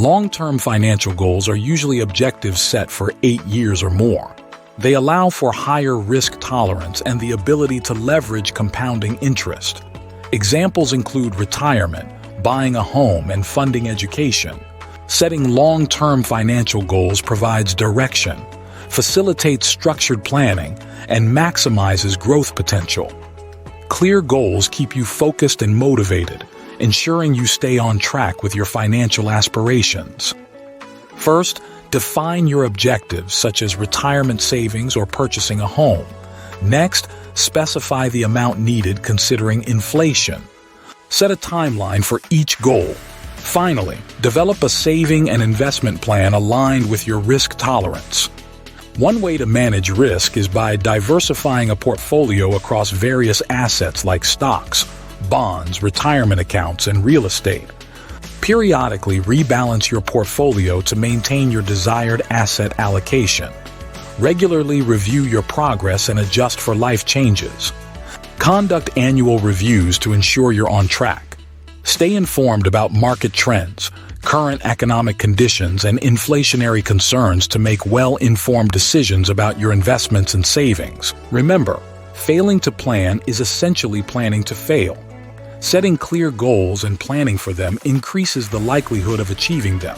Long-term financial goals are usually objectives set for 8 years or more. They allow for higher risk tolerance and the ability to leverage compounding interest. Examples include retirement, buying a home, and funding education. Setting long-term financial goals provides direction, facilitates structured planning, and maximizes growth potential. Clear goals keep you focused and motivated, ensuring you stay on track with your financial aspirations. First, define your objectives, such as retirement savings or purchasing a home. Next, specify the amount needed considering inflation. Set a timeline for each goal. Finally, develop a saving and investment plan aligned with your risk tolerance. One way to manage risk is by diversifying a portfolio across various assets like stocks, bonds, retirement accounts, and real estate. Periodically rebalance your portfolio to maintain your desired asset allocation. Regularly review your progress and adjust for life changes. Conduct annual reviews to ensure you're on track. Stay informed about market trends, current economic conditions, and inflationary concerns to make well-informed decisions about your investments and savings. Remember, failing to plan is essentially planning to fail. Setting clear goals and planning for them increases the likelihood of achieving them.